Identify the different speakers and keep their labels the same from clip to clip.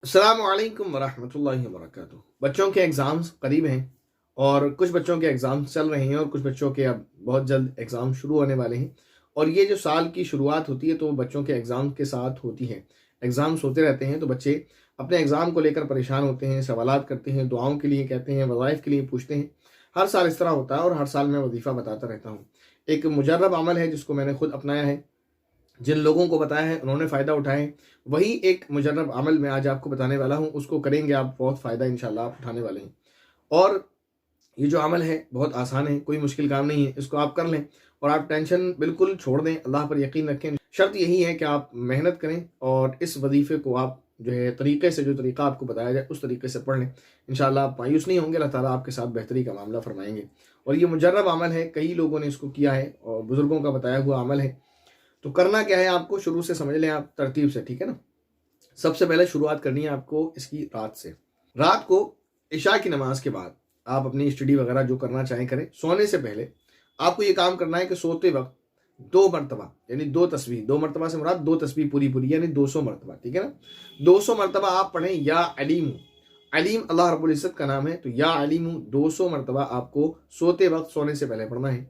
Speaker 1: السلام علیکم ورحمۃ اللہ وبرکاتہ۔ بچوں کے ایگزامز قریب ہیں اور کچھ بچوں کے ایگزامز چل رہے ہیں اور کچھ بچوں کے اب بہت جلد ایگزام شروع ہونے والے ہیں، اور یہ جو سال کی شروعات ہوتی ہے تو وہ بچوں کے ایگزام کے ساتھ ہوتی ہے۔ ایگزامز ہوتے رہتے ہیں تو بچے اپنے ایگزام کو لے کر پریشان ہوتے ہیں، سوالات کرتے ہیں، دعاؤں کے لیے کہتے ہیں، وظائف کے لیے پوچھتے ہیں۔ ہر سال اس طرح ہوتا ہے اور ہر سال میں وظیفہ بتاتا رہتا ہوں۔ ایک مجرب عمل ہے جس کو میں نے خود اپنایا ہے، جن لوگوں کو بتایا ہے انہوں نے فائدہ اٹھایا ہے، وہی ایک مجرب عمل میں آج آپ کو بتانے والا ہوں، اس کو کریں گے آپ بہت فائدہ انشاءاللہ آپ اٹھانے والے ہیں۔ اور یہ جو عمل ہے بہت آسان ہے، کوئی مشکل کام نہیں ہے، اس کو آپ کر لیں اور آپ ٹینشن بالکل چھوڑ دیں، اللہ پر یقین رکھیں۔ شرط یہی ہے کہ آپ محنت کریں اور اس وظیفے کو آپ جو ہے طریقے سے، جو طریقہ آپ کو بتایا جائے اس طریقے سے پڑھ لیں، انشاءاللہ آپ مایوس نہیں ہوں گے، اللہ تعالیٰ آپ کے ساتھ بہتری کا معاملہ فرمائیں گے۔ اور یہ مجرب عمل ہے، کئی لوگوں نے اس کو کیا ہے اور بزرگوں کا بتایا ہوا عمل ہے۔ تو کرنا کیا ہے، آپ کو شروع سے سمجھ لیں آپ ترتیب سے، ٹھیک ہے نا۔ سب سے پہلے شروعات کرنی ہے آپ کو اس کی رات سے۔ رات کو عشاء کی نماز کے بعد آپ اپنی اسٹڈی وغیرہ جو کرنا چاہیں کریں، سونے سے پہلے آپ کو یہ کام کرنا ہے کہ سوتے وقت 2 مرتبہ یعنی 2 تسبیح، 2 مرتبہ سے مراد 2 تسبیح پوری پوری یعنی 200 مرتبہ، ٹھیک ہے نا۔ 200 مرتبہ آپ پڑھیں یا علیم۔ علیم اللہ رب العزت کا نام ہے، تو یا علیم 200 مرتبہ آپ کو سوتے وقت، سونے سے پہلے پڑھنا ہے۔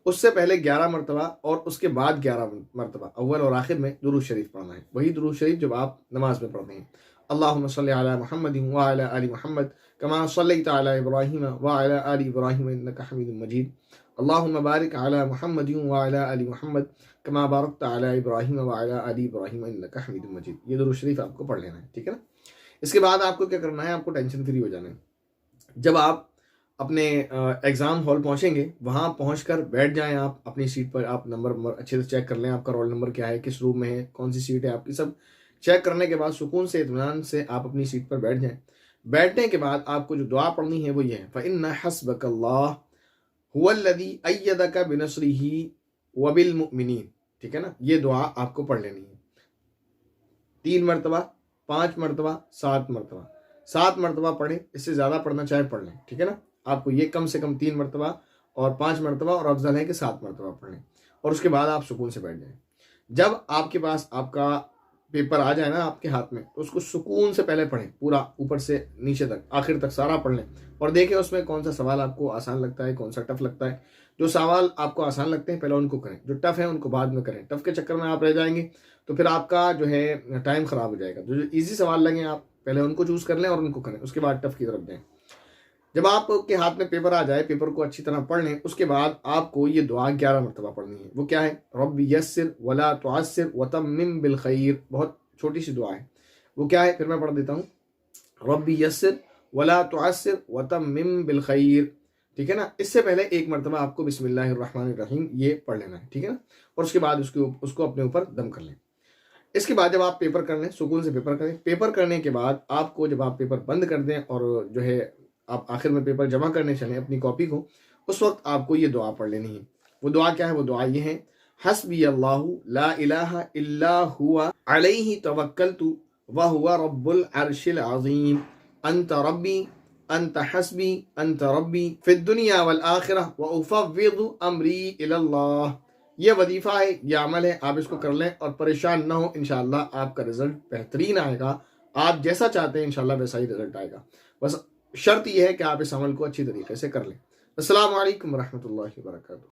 Speaker 1: اس سے پہلے 11 مرتبہ اور اس کے بعد 11 مرتبہ اول اور آخر میں درود شریف پڑھنا ہے، وہی درود شریف جب آپ نماز میں پڑھتے ہیں۔ اللہم صلی علی محمد وعلی آل محمد کما صلیت علی ابراہیم وعلی آل ابراہیم انک حمید مجید۔ اللہم بارک علی محمد وعلی آل محمد کما بارکت علی ابراہیم وعلی آل ابراہیم انک حمید مجید۔ یہ درود شریف آپ کو پڑھ لینا ہے، ٹھیک ہے نا۔ اس کے بعد آپ کو کیا کرنا ہے، آپ کو ٹینشن فری ہو جانا ہے۔ جب آپ اپنے ایگزام ہال پہنچیں گے، وہاں پہنچ کر بیٹھ جائیں، آپ اپنی سیٹ پر، آپ نمبر اچھے سے چیک کر لیں، آپ کا رول نمبر کیا ہے، کس روم میں ہے، کون سی سیٹ ہے آپ کی، سب چیک کرنے کے بعد سکون سے، اطمینان سے آپ اپنی سیٹ پر بیٹھ جائیں۔ بیٹھنے کے بعد آپ کو جو دعا پڑھنی ہے وہ یہ ہے، فَإِنَّ حَسْبَكَ اللَّهُ هُوَ الَّذِي أَيَّدَكَ بِنَصْرِهِ وَبِالْمُؤْمِنِينَ، ٹھیک ہے نا۔ یہ دعا آپ کو پڑھ لینی ہے 3 مرتبہ، 5 مرتبہ، 7 مرتبہ۔ 7 مرتبہ پڑھیں، اس سے زیادہ پڑھنا چاہے پڑھ لیں، ٹھیک ہے نا۔ آپ کو یہ کم سے کم 3 مرتبہ اور 5 مرتبہ، اور افضل ہے کہ 7 مرتبہ پڑھ لیں، اور اس کے بعد آپ سکون سے بیٹھ جائیں۔ جب آپ کے پاس آپ کا پیپر آ جائے نا آپ کے ہاتھ میں، تو اس کو سکون سے پہلے پڑھیں، پورا اوپر سے نیچے تک، آخر تک سارا پڑھ لیں، اور دیکھیں اس میں کون سا سوال آپ کو آسان لگتا ہے، کون سا ٹف لگتا ہے۔ جو سوال آپ کو آسان لگتے ہیں پہلے ان کو کریں، جو ٹف ہیں ان کو بعد میں کریں۔ ٹف کے چکر میں آپ رہ جائیں گے تو پھر آپ کا جو ہے ٹائم خراب ہو جائے گا۔ جو ایزی سوال لگیں آپ پہلے ان کو چوز کر لیں اور ان کو کریں، اس کے بعد ٹف کی طرف جائیں۔ جب آپ کے ہاتھ میں پیپر آ جائے، پیپر کو اچھی طرح پڑھ لیں، اس کے بعد آپ کو یہ دعا 11 مرتبہ پڑھنی ہے۔ وہ کیا ہے، رب یسر ولا تعسر وتمم بالخیر، بہت چھوٹی سی دعا ہے۔ وہ کیا ہے، پھر میں پڑھ دیتا ہوں، رب یسر ولا تعسر وتمم بالخیر، ٹھیک ہے نا۔ اس سے پہلے 1 مرتبہ آپ کو بسم اللہ الرحمن الرحیم یہ پڑھ لینا ہے، ٹھیک ہے نا، اور اس کے بعد اس کو اپنے اوپر دم کر لیں۔ اس کے بعد جب آپ پیپر کر لیں، سکون سے پیپر کریں۔ پیپر کرنے کے بعد آپ کو، جب آپ پیپر بند کر دیں اور جو ہے آپ آخر میں پیپر جمع کرنے چلیں اپنی کاپی کو، اس وقت آپ کو یہ دعا پڑھ لینی ہے۔ وہ دعا کیا ہے، وہ دعا یہ ہے، حسبی اللہ لا الہ الا ہوا علیہ توکلت وہو رب العرش العظیم انت ربی انت حسبی انت ربی فی الدنیا والآخرہ وافوض امری الی اللہ۔ یہ وظیفہ ہے، یہ عمل ہے، آپ اس کو کر لیں اور پریشان نہ ہو، انشاءاللہ آپ کا رزلٹ بہترین آئے گا۔ آپ جیسا چاہتے ہیں انشاءاللہ ویسا ہی رزلٹ آئے گا۔ بس شرط یہ ہے کہ آپ اس عمل کو اچھی طریقے سے کر لیں۔ السلام علیکم ورحمۃ اللہ وبرکاتہ۔